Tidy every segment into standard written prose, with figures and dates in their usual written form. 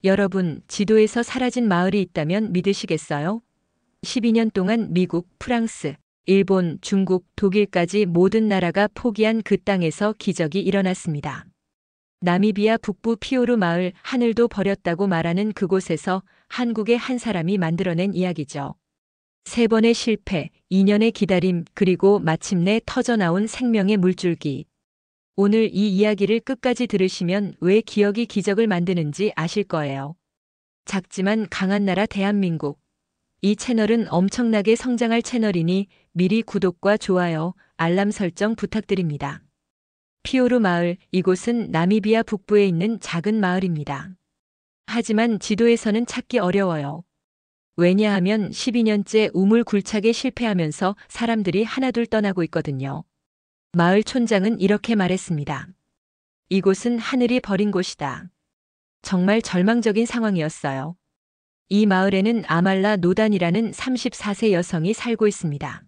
여러분, 지도에서 사라진 마을이 있다면 믿으시겠어요? 12년 동안 미국, 프랑스, 일본, 중국, 독일까지 모든 나라가 포기한 그 땅에서 기적이 일어났습니다. 나미비아 북부 피오르 마을, 하늘도 버렸다고 말하는 그곳에서 한국의 한 사람이 만들어낸 이야기죠. 3번의 실패, 2년의 기다림, 그리고 마침내 터져나온 생명의 물줄기. 오늘 이 이야기를 끝까지 들으시면 왜 기억이 기적을 만드는지 아실 거예요. 작지만 강한 나라 대한민국. 이 채널은 엄청나게 성장할 채널이니 미리 구독과 좋아요, 알람 설정 부탁드립니다. 피오르 마을, 이곳은 나미비아 북부에 있는 작은 마을입니다. 하지만 지도에서는 찾기 어려워요. 왜냐하면 12년째 우물 굴착에 실패하면서 사람들이 하나둘 떠나고 있거든요. 마을 촌장은 이렇게 말했습니다. 이곳은 하늘이 버린 곳이다. 정말 절망적인 상황이었어요. 이 마을에는 아말라 노단이라는 34세 여성이 살고 있습니다.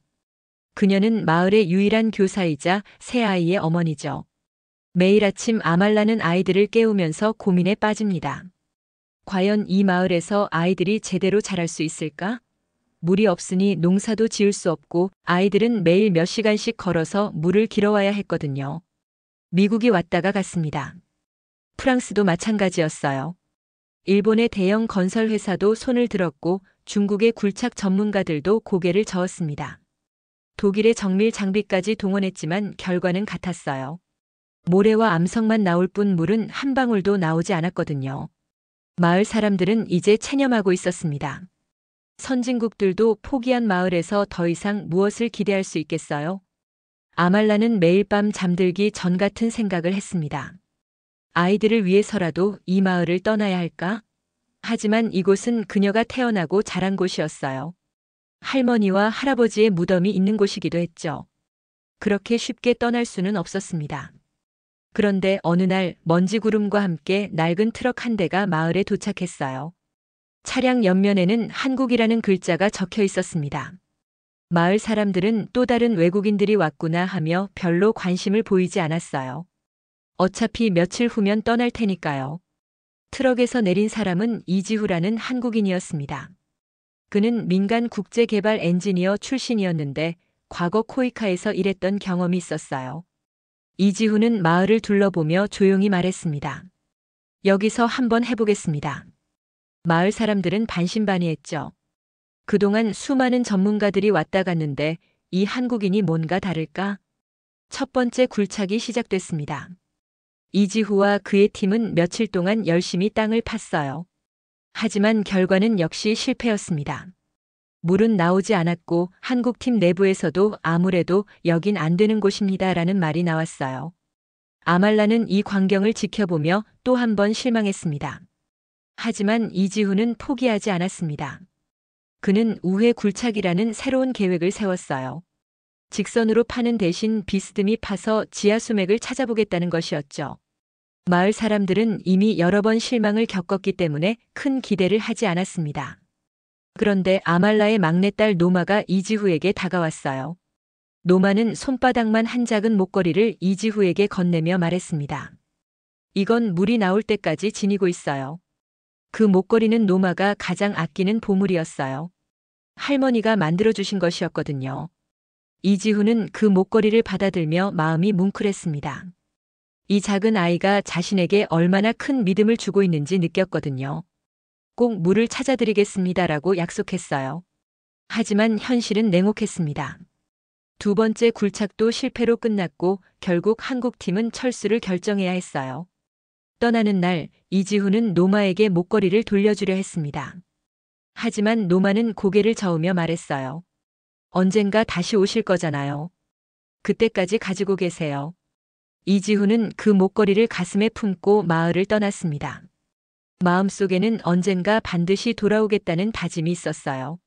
그녀는 마을의 유일한 교사이자 세 아이의 어머니죠. 매일 아침 아말라는 아이들을 깨우면서 고민에 빠집니다. 과연 이 마을에서 아이들이 제대로 자랄 수 있을까? 물이 없으니 농사도 지을 수 없고 아이들은 매일 몇 시간씩 걸어서 물을 길어와야 했거든요. 미국이 왔다가 갔습니다. 프랑스도 마찬가지였어요. 일본의 대형 건설 회사도 손을 들었고 중국의 굴착 전문가들도 고개를 저었습니다. 독일의 정밀 장비까지 동원했지만 결과는 같았어요. 모래와 암석만 나올 뿐 물은 한 방울도 나오지 않았거든요. 마을 사람들은 이제 체념하고 있었습니다. 선진국들도 포기한 마을에서 더 이상 무엇을 기대할 수 있겠어요? 아말라는 매일 밤 잠들기 전 같은 생각을 했습니다. 아이들을 위해서라도 이 마을을 떠나야 할까? 하지만 이곳은 그녀가 태어나고 자란 곳이었어요. 할머니와 할아버지의 무덤이 있는 곳이기도 했죠. 그렇게 쉽게 떠날 수는 없었습니다. 그런데 어느 날 먼지 구름과 함께 낡은 트럭 한 대가 마을에 도착했어요. 차량 옆면에는 한국이라는 글자가 적혀 있었습니다. 마을 사람들은 또 다른 외국인들이 왔구나 하며 별로 관심을 보이지 않았어요. 어차피 며칠 후면 떠날 테니까요. 트럭에서 내린 사람은 이지후라는 한국인이었습니다. 그는 민간 국제개발 엔지니어 출신이었는데 과거 코이카에서 일했던 경험이 있었어요. 이지후는 마을을 둘러보며 조용히 말했습니다. 여기서 한번 해보겠습니다. 마을 사람들은 반신반의했죠. 그동안 수많은 전문가들이 왔다 갔는데 이 한국인이 뭔가 다를까? 첫 번째 굴착이 시작됐습니다. 이지후와 그의 팀은 며칠 동안 열심히 땅을 팠어요. 하지만 결과는 역시 실패였습니다. 물은 나오지 않았고 한국팀 내부에서도 아무래도 여긴 안 되는 곳입니다라는 말이 나왔어요. 아말라는 이 광경을 지켜보며 또 한 번 실망했습니다. 하지만 이지후는 포기하지 않았습니다. 그는 우회 굴착이라는 새로운 계획을 세웠어요. 직선으로 파는 대신 비스듬히 파서 지하 수맥을 찾아보겠다는 것이었죠. 마을 사람들은 이미 여러 번 실망을 겪었기 때문에 큰 기대를 하지 않았습니다. 그런데 아말라의 막내딸 노마가 이지후에게 다가왔어요. 노마는 손바닥만 한 작은 목걸이를 이지후에게 건네며 말했습니다. 이건 물이 나올 때까지 지니고 있어요. 그 목걸이는 노마가 가장 아끼는 보물이었어요. 할머니가 만들어주신 것이었거든요. 이지후는 그 목걸이를 받아들며 마음이 뭉클했습니다. 이 작은 아이가 자신에게 얼마나 큰 믿음을 주고 있는지 느꼈거든요. 꼭 물을 찾아드리겠습니다라고 약속했어요. 하지만 현실은 냉혹했습니다. 두 번째 굴착도 실패로 끝났고 결국 한국팀은 철수를 결정해야 했어요. 떠나는 날 이지후는 노마에게 목걸이를 돌려주려 했습니다. 하지만 노마는 고개를 저으며 말했어요. 언젠가 다시 오실 거잖아요. 그때까지 가지고 계세요. 이지후는 그 목걸이를 가슴에 품고 마을을 떠났습니다. 마음속에는 언젠가 반드시 돌아오겠다는 다짐이 있었어요.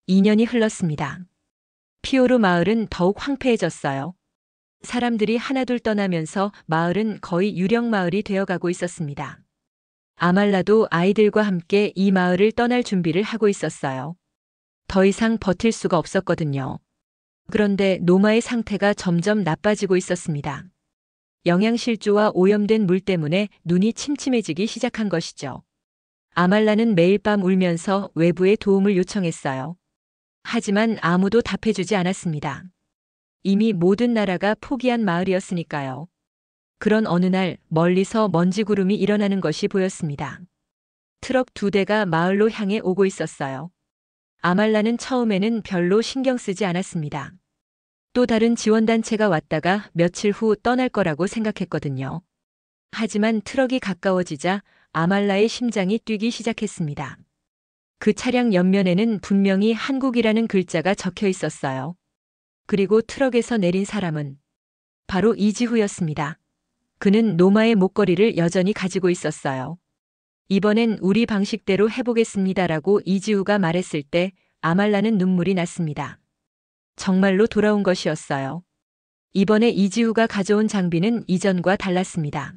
2년이 흘렀습니다. 피오르 마을은 더욱 황폐해졌어요. 사람들이 하나둘 떠나면서 마을은 거의 유령 마을이 되어가고 있었습니다. 아말라도 아이들과 함께 이 마을을 떠날 준비를 하고 있었어요. 더 이상 버틸 수가 없었거든요. 그런데 노마의 상태가 점점 나빠지고 있었습니다. 영양실조와 오염된 물 때문에 눈이 침침해지기 시작한 것이죠. 아말라는 매일 밤 울면서 외부의 도움을 요청했어요. 하지만 아무도 답해주지 않았습니다. 이미 모든 나라가 포기한 마을이었으니까요. 그런 어느 날 멀리서 먼지 구름이 일어나는 것이 보였습니다. 트럭 2대가 마을로 향해 오고 있었어요. 아말라는 처음에는 별로 신경 쓰지 않았습니다. 또 다른 지원단체가 왔다가 며칠 후 떠날 거라고 생각했거든요. 하지만 트럭이 가까워지자 아말라의 심장이 뛰기 시작했습니다. 그 차량 옆면에는 분명히 한국이라는 글자가 적혀 있었어요. 그리고 트럭에서 내린 사람은 바로 이지후였습니다. 그는 노마의 목걸이를 여전히 가지고 있었어요. 이번엔 우리 방식대로 해보겠습니다라고 이지후가 말했을 때 아말라는 눈물이 났습니다. 정말로 돌아온 것이었어요. 이번에 이지후가 가져온 장비는 이전과 달랐습니다.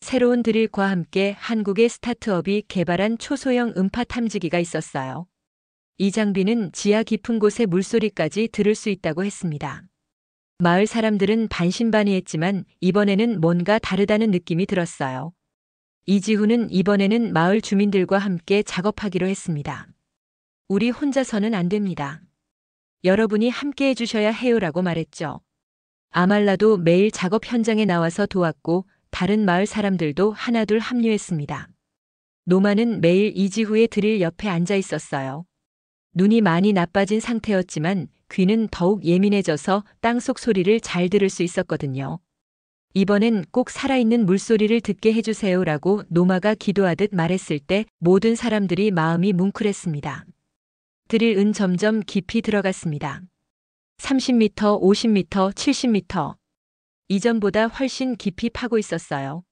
새로운 드릴과 함께 한국의 스타트업이 개발한 초소형 음파 탐지기가 있었어요. 이 장비는 지하 깊은 곳의 물소리까지 들을 수 있다고 했습니다. 마을 사람들은 반신반의했지만 이번에는 뭔가 다르다는 느낌이 들었어요. 이지후는 이번에는 마을 주민들과 함께 작업하기로 했습니다. 우리 혼자서는 안 됩니다. 여러분이 함께 해주셔야 해요라고 말했죠. 아말라도 매일 작업 현장에 나와서 도왔고 다른 마을 사람들도 하나둘 합류했습니다. 노마는 매일 이지후의 드릴 옆에 앉아 있었어요. 눈이 많이 나빠진 상태였지만 귀는 더욱 예민해져서 땅속 소리를 잘 들을 수 있었거든요. 이번엔 꼭 살아있는 물소리를 듣게 해주세요라고 노마가 기도하듯 말했을 때 모든 사람들이 마음이 뭉클했습니다. 드릴은 점점 깊이 들어갔습니다. 30m, 50m, 70m. 이전보다 훨씬 깊이 파고 있었어요.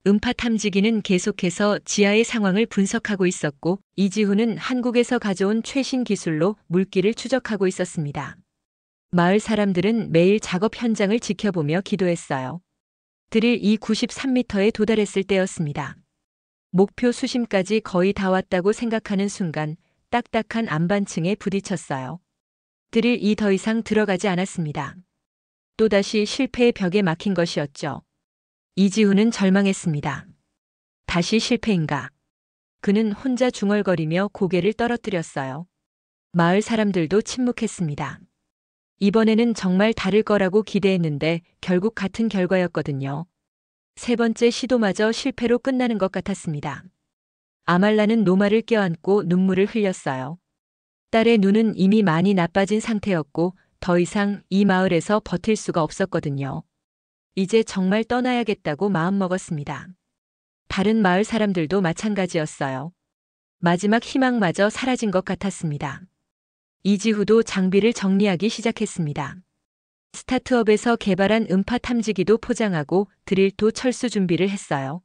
음파 탐지기는 계속해서 지하의 상황을 분석하고 있었고 이지후는 한국에서 가져온 최신 기술로 물길을 추적하고 있었습니다. 마을 사람들은 매일 작업 현장을 지켜보며 기도했어요. 드릴이 93m에 도달했을 때였습니다. 목표 수심까지 거의 다 왔다고 생각하는 순간 딱딱한 안반층에 부딪혔어요. 드릴이 더 이상 들어가지 않았습니다. 또다시 실패의 벽에 막힌 것이었죠. 이지후는 절망했습니다. 다시 실패인가? 그는 혼자 중얼거리며 고개를 떨어뜨렸어요. 마을 사람들도 침묵했습니다. 이번에는 정말 다를 거라고 기대했는데 결국 같은 결과였거든요. 세 번째 시도마저 실패로 끝나는 것 같았습니다. 아말라는 노마를 껴안고 눈물을 흘렸어요. 딸의 눈은 이미 많이 나빠진 상태였고 더 이상 이 마을에서 버틸 수가 없었거든요. 이제 정말 떠나야겠다고 마음먹었습니다. 다른 마을 사람들도 마찬가지였어요. 마지막 희망마저 사라진 것 같았습니다. 이지후도 장비를 정리하기 시작했습니다. 스타트업에서 개발한 음파 탐지기도 포장하고 드릴도 철수 준비를 했어요.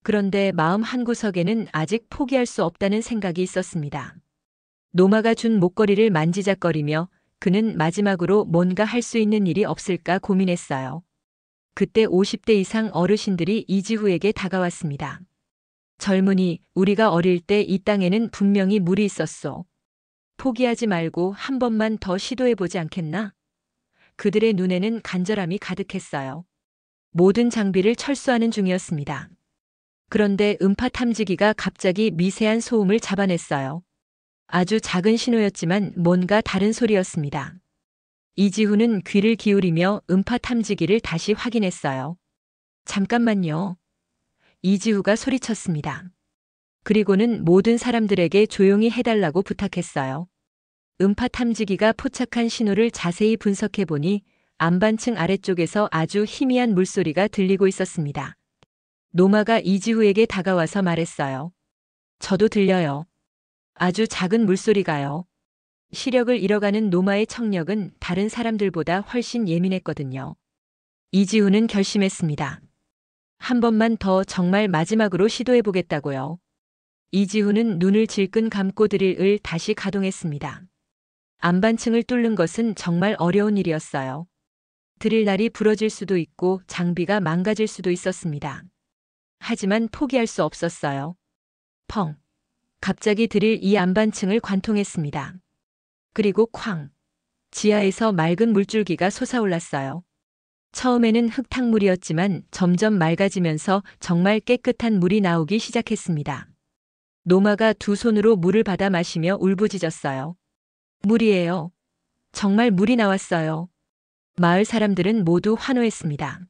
그런데 마음 한구석에는 아직 포기할 수 없다는 생각이 있었습니다. 노마가 준 목걸이를 만지작거리며 그는 마지막으로 뭔가 할 수 있는 일이 없을까 고민했어요. 그때 50대 이상 어르신들이 이지후에게 다가왔습니다. 젊은이, 우리가 어릴 때 이 땅에는 분명히 물이 있었소. 포기하지 말고 한 번만 더 시도해보지 않겠나? 그들의 눈에는 간절함이 가득했어요. 모든 장비를 철수하는 중이었습니다. 그런데 음파 탐지기가 갑자기 미세한 소음을 잡아냈어요. 아주 작은 신호였지만 뭔가 다른 소리였습니다. 이지후는 귀를 기울이며 음파 탐지기를 다시 확인했어요. 잠깐만요. 이지후가 소리쳤습니다. 그리고는 모든 사람들에게 조용히 해달라고 부탁했어요. 음파 탐지기가 포착한 신호를 자세히 분석해 보니 안반층 아래쪽에서 아주 희미한 물소리가 들리고 있었습니다. 노마가 이지후에게 다가와서 말했어요. 저도 들려요. 아주 작은 물소리가요. 시력을 잃어가는 노마의 청력은 다른 사람들보다 훨씬 예민했거든요. 이지후는 결심했습니다. 한 번만 더 정말 마지막으로 시도해보겠다고요. 이지후는 눈을 질끈 감고 드릴을 다시 가동했습니다. 안반층을 뚫는 것은 정말 어려운 일이었어요. 드릴날이 부러질 수도 있고 장비가 망가질 수도 있었습니다. 하지만 포기할 수 없었어요. 펑. 갑자기 드릴 이 안반층을 관통했습니다. 그리고 쾅. 지하에서 맑은 물줄기가 솟아올랐어요. 처음에는 흙탕물이었지만 점점 맑아지면서 정말 깨끗한 물이 나오기 시작했습니다. 노마가 두 손으로 물을 받아 마시며 울부짖었어요. 물이에요. 정말 물이 나왔어요. 마을 사람들은 모두 환호했습니다.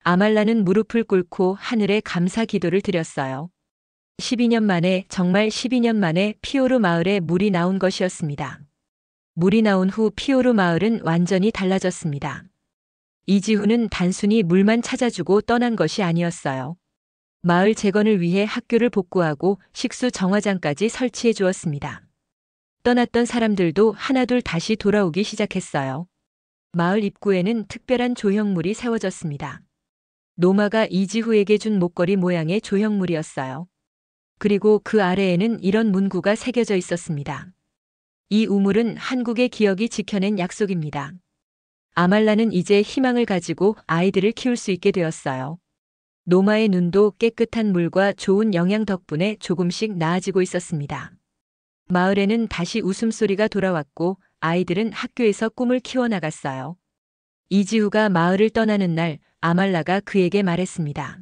아말라는 무릎을 꿇고 하늘에 감사 기도를 드렸어요. 12년 만에, 정말 12년 만에 피오르 마을에 물이 나온 것이었습니다. 물이 나온 후 피오르 마을은 완전히 달라졌습니다. 이지후는 단순히 물만 찾아주고 떠난 것이 아니었어요. 마을 재건을 위해 학교를 복구하고 식수 정화장까지 설치해 주었습니다. 떠났던 사람들도 하나둘 다시 돌아오기 시작했어요. 마을 입구에는 특별한 조형물이 세워졌습니다. 노마가 이지후에게 준 목걸이 모양의 조형물이었어요. 그리고 그 아래에는 이런 문구가 새겨져 있었습니다. 이 우물은 한국의 기억이 지켜낸 약속입니다. 아말라는 이제 희망을 가지고 아이들을 키울 수 있게 되었어요. 노마의 눈도 깨끗한 물과 좋은 영양 덕분에 조금씩 나아지고 있었습니다. 마을에는 다시 웃음소리가 돌아왔고 아이들은 학교에서 꿈을 키워나갔어요. 이지후가 마을을 떠나는 날 아말라가 그에게 말했습니다.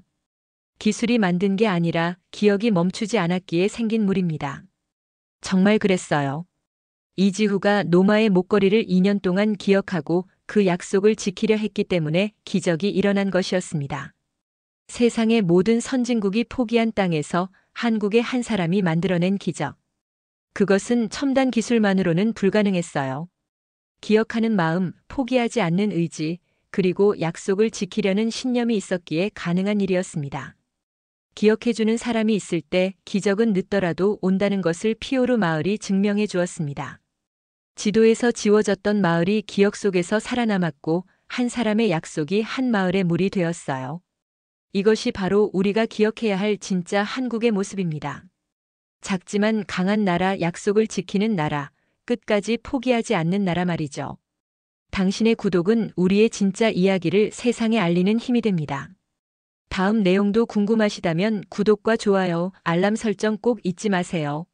기술이 만든 게 아니라 기억이 멈추지 않았기에 생긴 물입니다. 정말 그랬어요. 이지후가 노마의 목걸이를 2년 동안 기억하고 그 약속을 지키려 했기 때문에 기적이 일어난 것이었습니다. 세상의 모든 선진국이 포기한 땅에서 한국의 한 사람이 만들어낸 기적. 그것은 첨단 기술만으로는 불가능했어요. 기억하는 마음, 포기하지 않는 의지, 그리고 약속을 지키려는 신념이 있었기에 가능한 일이었습니다. 기억해주는 사람이 있을 때 기적은 늦더라도 온다는 것을 피오르 마을이 증명해 주었습니다. 지도에서 지워졌던 마을이 기억 속에서 살아남았고 한 사람의 약속이 한 마을의 물이 되었어요. 이것이 바로 우리가 기억해야 할 진짜 한국의 모습입니다. 작지만 강한 나라, 약속을 지키는 나라, 끝까지 포기하지 않는 나라 말이죠. 당신의 구독은 우리의 진짜 이야기를 세상에 알리는 힘이 됩니다. 다음 내용도 궁금하시다면 구독과 좋아요, 알람 설정 꼭 잊지 마세요.